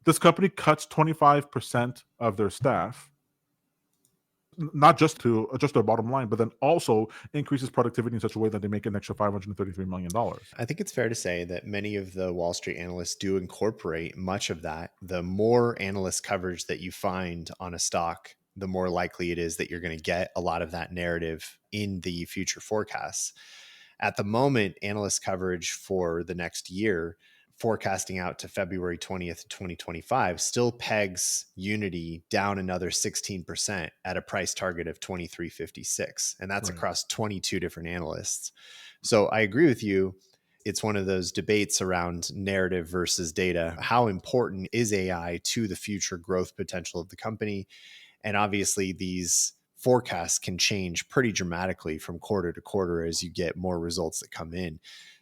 This company cuts 25% of their staff, not just to adjust their bottom line, but then also increases productivity in such a way that they make an extra $533 million. I think it's fair to say that many of the Wall Street analysts do incorporate much of that. The more analyst coverage that you find on a stock, the more likely it is that you're going to get a lot of that narrative in the future forecasts. At the moment, analyst coverage for the next year, forecasting out to February 20th, 2025, still pegs Unity down another 16% at a price target of 23.56. And that's Right. across 22 different analysts. So I agree with you. It's one of those debates around narrative versus data. How important is AI to the future growth potential of the company? And obviously, these forecasts can change pretty dramatically from quarter to quarter as you get more results that come in.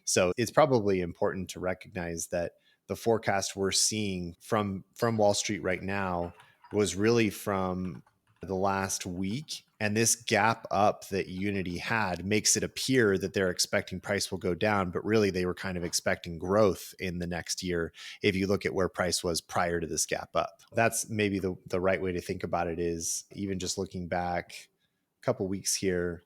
So it's probably important to recognize that the forecast we're seeing from Wall Street right now was really from the last week. And this gap up that Unity had makes it appear that they're expecting price will go down, but really they were kind of expecting growth in the next year. If you look at where price was prior to this gap up, that's maybe the right way to think about it. Is even just looking back a couple weeks here.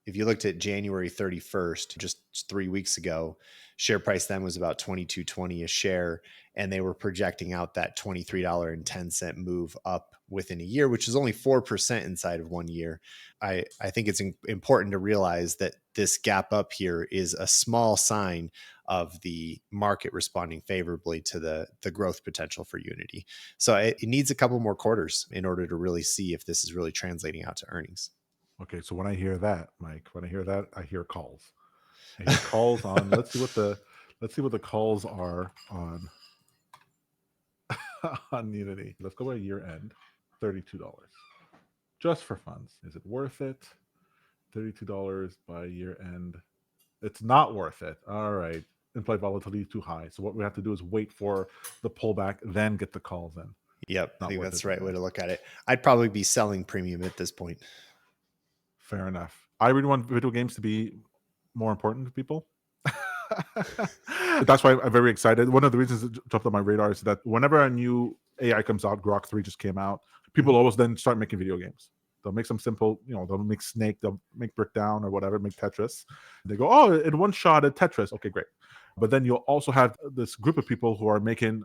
If you looked at January 31st, just 3 weeks ago, share price then was about $22.20 a share. And they were projecting out that $23.10 move up within a year, which is only 4% inside of 1 year. I think it's important to realize that this gap up here is a small sign of the market responding favorably to the growth potential for Unity. So it needs a couple more quarters in order to really see if this is really translating out to earnings. Okay, so when I hear that, Mike, when I hear that, I hear calls. I hear calls on. Let's see what the calls are on on Unity. Let's go by year end. $32. Just for funds. Is it worth it? $32 by year end. It's not worth it. All right. Implied volatility is too high. So what we have to do is wait for the pullback, then get the calls in. Yep, I Not think worth that's it the right then. way to look at it. I'd probably be selling premium at this point. Fair enough. I really want video games to be more important to people. That's why I'm very excited. One of the reasons it jumped on my radar is that whenever a new AI comes out, Grok 3 just came out, people always then start making video games. They'll make some simple, they'll make Snake, they'll make Brickdown or whatever, make Tetris. They go, oh, in one shot at Tetris. Okay, great. But then you'll also have this group of people who are making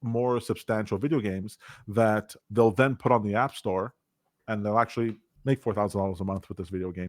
more substantial video games that they'll then put on the App Store, and they'll actually make $4,000 a month with this video game.